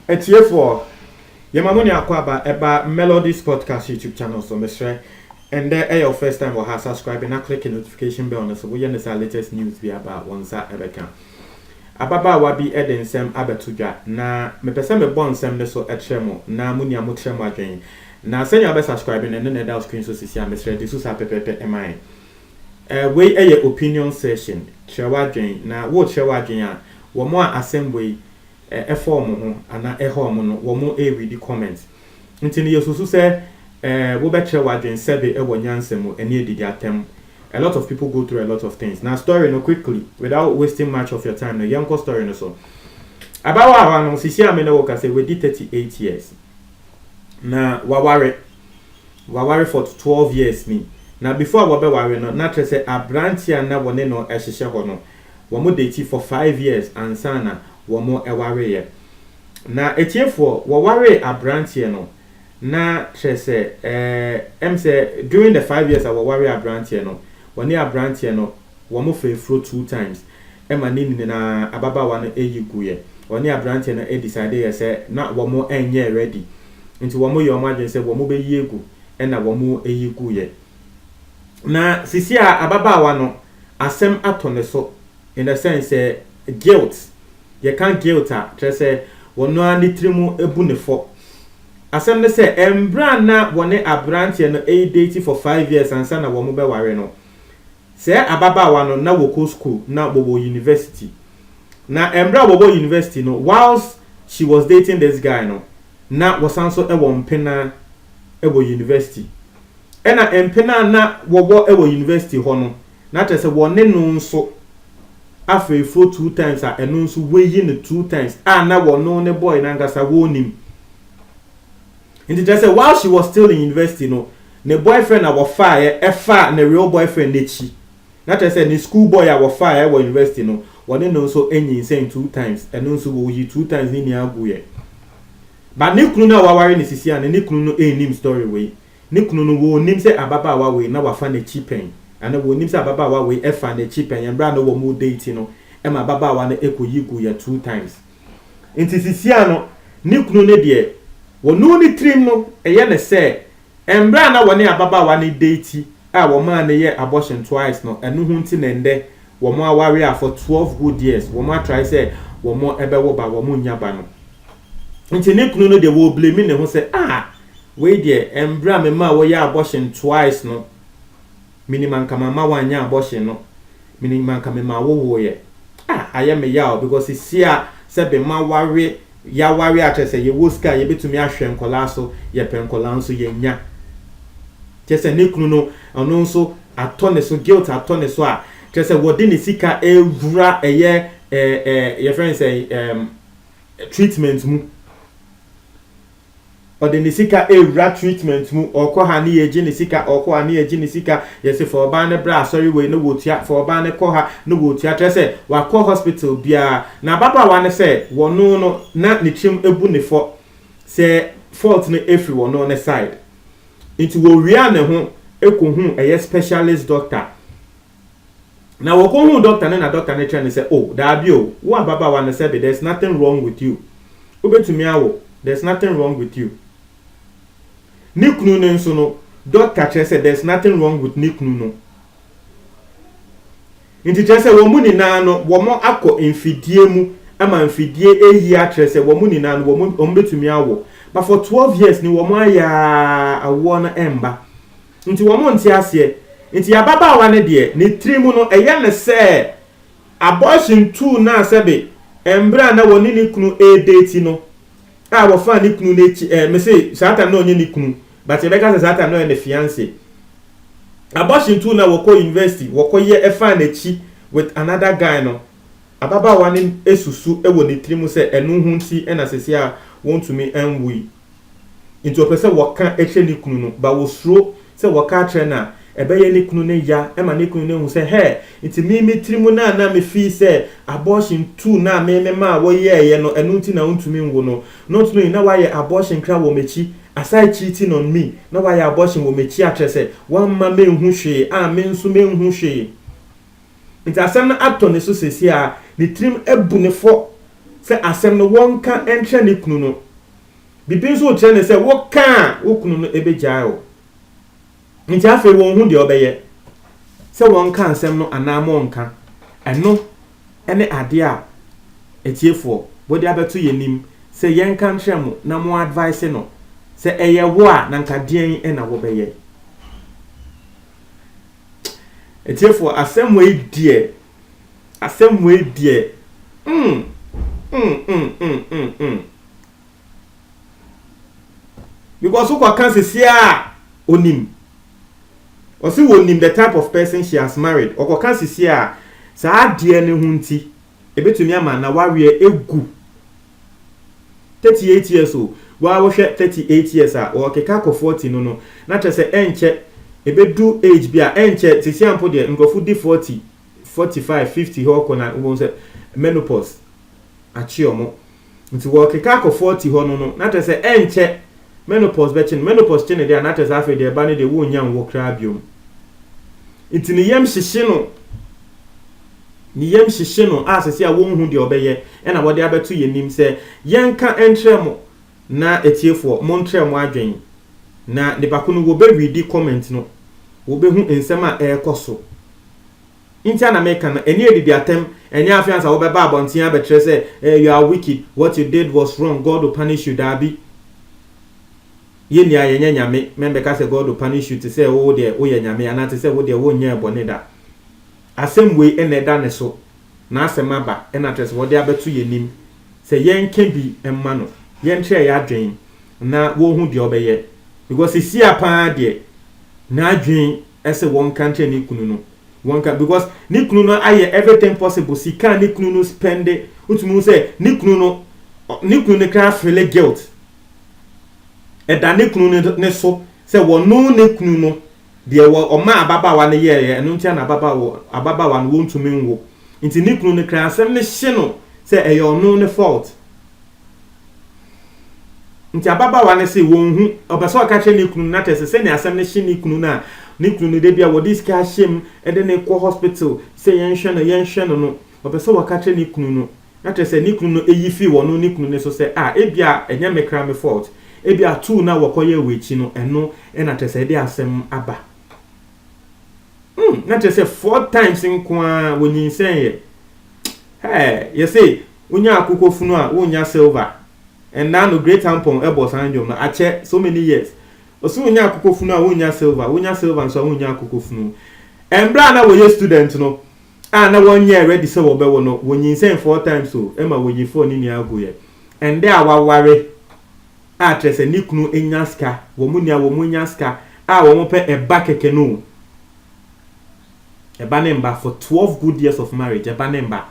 Etiefo, Yamamoni Akwaba Eba Melodies Podcast YouTube channel, so Mr. And there, your first time or subscribing and click the notification bell on so we the latest news be about once I ever can. Ababa wabi Eden Sem Abetuja, na me pesa me bon sem ne so etremo, na munia mutremo adwen. Na senya be subscribing and then that screen so sisi Mr. Disu sa pepepe emai. We a opinion session, chewa adwen, na wo chewa adwen a, wo mo assembly form ho ana home no wo mo read the comments nti ne yesusu se wo be kire wadwen sebe e wonyansem ene edidi atem. A lot of people go through a lot of things. Now story no quickly without wasting much of your time. No young story no so about no sisi amene wo ka say we did 38 years na waware for 12 years ni na before wo be ware no na tre say abrantia na wone no ehihye ho no wo mo date for 5 years ansana womo eware ye na etiefo wo ware abrantie no na chese say during the 5 years wo ware abrantie no woni abrantie no womo fefro 2 times ema ni na ababawa no eyiguye woni abrantie no decide ye say na womo enye ready nti womo ye omo agen say womo be yiegu na womo eyiguye na sisi a ababawa no asem atone so in the sense guilt. You can't guilt her. Just say, "Wono ani trimu ebu ne fo." Asem ne say, "Embra na wone abrantie no date for 5 years and sana wo mo be ware no." Say ababa wa no na wo school na wo university. Na embra wo university no whilst she was dating this guy no na was also e wo mpena e wo university. Ena empena na wo e wo university ho no na tese wone no nso after for 2 times and also weighing 2 times na wono ne boy na ngasa wonim and just say while she was still in university no ne boyfriend a wo fa ne real boyfriend nechi na just say ne school boy a wo fa wo university no wone no so enyin say 2 times and also wo yi 2 times ni aguye but ne kunu na waware ne sisi an ne kunu no enim story we ne kunu no wo nim say ababa wa we na wafa ne chipen ana wo nim say baba wa we efa na chipen yambra no wo mo date no e ma baba wa na ekoyigu ya 2 times enti sisia no ni kunu ne de wo no ni trim no eye ne say embra na wo ne ababa wa ne date a wo ma na ye abortion twice no enu hu nti ne nde wo mo aware for 12 good years wo mo try say wo mo ebe wo ba wo mo nyaba no enti ni kunu no de wo blame ne ho say we de embra me ma wo ye abortion twice no minimum kama ma wanya abortion no minimum kama ma wo ye I am a yaw because it's here sebe ma ware ya ware atese ye woska ye betumi ahwe nkola so ye penkola so ye nya tese ne kunu no ono so atone so guilt atone so a tese wodi ne sika evura eye your friend say treatment mu or the nisika treatment mu okọ ha na ye nisika okọ ha na ye nisika yes for ba ne bra sorry we no wotua for ba ne kọ ha no wotua trese wa kọ hospital bia na baba wa ne say wono no na ne chim ebu ne fo say fault no every wono ne side into wo wia ne ho ekohu eye specialist doctor na wo ko hu doctor na doctor ne try ne say oh da bi o wo baba wa ne say there's nothing wrong with you obetumi awo there's nothing wrong with you. Nikunu no nso no doctor said there's nothing wrong with Nikunu no. Inti say wo mu ni na no wo mo akọ mfidie mu ama mfidie eyi atre say wo mu ni na no wo mo betumi awo but for 12 years ni wo mo aya awo na emba inti wo mo nti ase inti ababa wa ne de ne trimu no eye ne say abortion 2 na sebe embra na wo ni Nikunu date no wo fa Nikunu nechi me say satan no onye Nikunu but e beka say satan no ne fiancé abortion 2 na wo ko university wo ko ye efa nechi with another guy no ababa wa ne esusu e wo ne trimu say enu hu nti e na sese a want to me enwi into person wo kan eche Nikunu no ba wo suro say wo ka tre na ebeye Nikunu ne ya e ma Nikunu ne hu say he nti me trimu na me fi say abortion 2 na me ma wo ye no enu nti na untumi nwo no not knowing na why abortion kra wo mechi aside cheating on me na why abortion wo mechi atrese wan ma me hu hwe me nso me hu hwe nti asem na ato ne so sesi a ne trim ebu ne fo say asem no wonka entre ne kunu no bibi nso kire ne say woka wo kunu no ebegyae o nti afi won hu de obeye say wonka asem no anamo nka eno ene ade a etiefo bodi abeto yenim say yenka ntrem na mo advice no say eye wo a na nka den e na wo beye etiefo asem we die because who can say onim or see onim the type of person she has married or can say sa die ne hunti ebetumi ama na wawe egu 38 years old wa wo hwe 38 years a o keka ko 40 no na tese enche ebedu age bia enche sisi ampo de ngofu di 40 45 50 ho ko na wo say menopause achi omo nti wo keka ko 40 ho no na tese enche menopause bechin menopause chene de na tese afi de ba ne de wo nya wo kra biom nti ne yam hyehye no asese a wo hu de obeye e na wode abeto yenim se yenka entremo na etiefo montremo adwen na ne bako no wo be read comment no wo be hu ensem a ekoso nti ana meka na eni edidi atem eni afiansa wo be ba abonten abetre se you are wicked, what you did was wrong, God will punish you. Dabi yeni ayenya nyame membe ka se God will punish you to say wo de wo ye nyame ana to say wo de wo nya ebone da asem we eneda ne so na asem aba ena tres wo de abetu yenim se yenka bi emma no yentre ya adwen na wo hu de obeye because isi apa de na adwen ese won country ni kunu no wonka because ni kunu no aye everything possible sika ni kunu no spend utumu say ni kunu no kra feel guilt eda ni kunu ne so say wonu ni kunu no de o ma ababawa ne ye enu ntia na ababawa no wontumi nwo nti ni kunu ne kra asem ne hye no say eyo no ne fault nti ababawa ne say wonhu obeso aka che ni kunu na tese say ne asem ne hye ni kunu na ni kunu de bia wo dis ka hyem e de ne ko hospital say yenhwe no obeso waka che ni kunu no na tese ni kunu no eyifi wo no ni kunu ne so say ebia enya me kra me fault ebia tu na wokoye wechi no eno na tese de asem aba na tese 4 times nkwa wonyinsen ye you say unya akukofunu a unya silver and now no great tampon ebo sanjom na ache so many years osu unya akukofunu a unya silver so unya akukofunu embra na wo student no na one year ready so wo be wo no wonyinsen 4 times so ema wonyifo ni ni ago ye and there awaware tese nikunu enyaska wo munia wo munyaska wo mo pe eba keke no eba nemba for 12 good years of marriage eba nemba.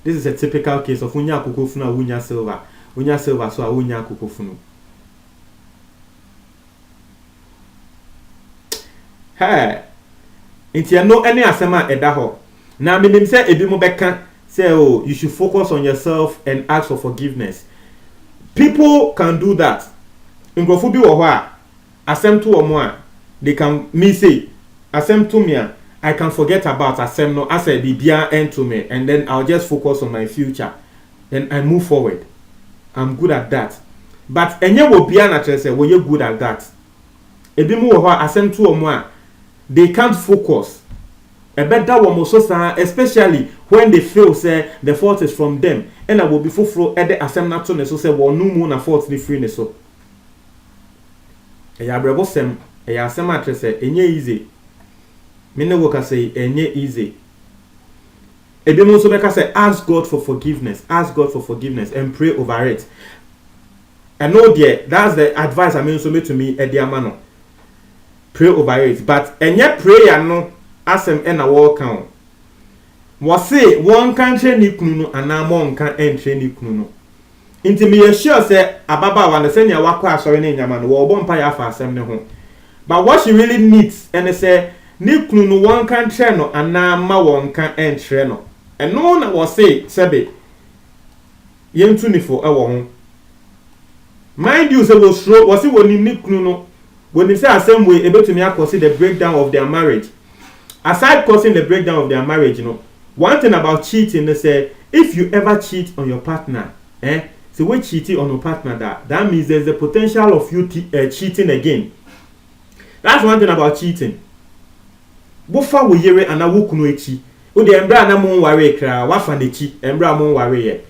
This is a typical case of unya akukofunu a unya silver so a unya akukofunu. Inti no any asema eda ho na menim say ebi mo beka say you should focus on yourself and ask for forgiveness. People can do that. Ngrofu bi wo ho a asem to omo a they can me say asem to me I can forget about asem no as a bibia end to me and then I'll just focus on my future and I move forward. I'm good at that. But enye wo bia na tell say wo ye good at that. Ebi mu wo ho asem to omo a they can't focus. A better one so especially when they feel say the fault is from them and I will be fulfilled at the asem na to ne so say wo no mu na fault ni free ne so e ya brebo sem e ya asem atre say enye easy me ne wo ka say enye easy e be mo so be ka say ask God for forgiveness and pray over it. I know there that's the advice I mean so me to me e dia ma no pray over it but enye prayer no asem na wo kan wo say won kan tre ni kunu no ana mo nkan entre ni kunu no inti me sure say ababa wa na say nya wakọ asori na nyama no wo bo mpa ya fa asem ne ho but what she really needs and say ni kunu no won kan tre no ana ma won kan entre no eno na wo say sebe yentu ni fo e wo ho mind you say wo sro wo say woni ni kunu no when they say asem way ebetumi akosi the breakdown of their marriage. Aside causing the breakdown of their marriage, one thing about cheating is say if you ever cheat on your partner, So we cheating on your partner, that means there's a potential of you cheating again. That's one thing about cheating. Bofa wo yere ana wo kunu echi. O de embra na mo worry kra, wafa na echi, embra mo worry ye.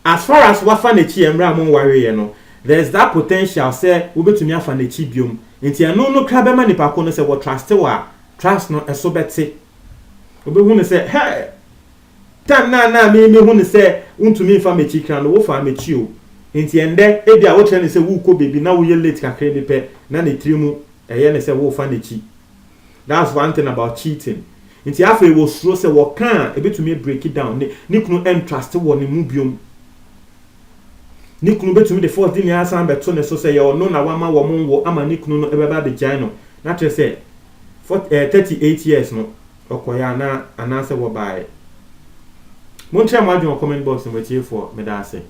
As far as wafa na echi, embra mo worry ye no, there's that potential say we betumi afa na echi biom. Enti eno no kra be ma nipa ko no say wo trust wa, trust no eso bete. Obe hu ne say, hey, time na me hu ne say untumi fa mechi kra no wo fa mechi o. Enti ende e bia wo kra ne say wo ko baby na wo ye late kakra ni pe na ne trimu eye ne say wo fa na echi. That's one thing about cheating. Inti afa wo suro say wo kan e betumi break it down. Ni kunu entrust wo ne mu biom. Ni kunu betumi the first din ya san beto ne so say ye no na wama wo mo wo ama ni kunu no e beba de gyan no. Na tre say 38 years no okoya na anase wo bae. Mon tre ma dwon comment box no wetie for me da say.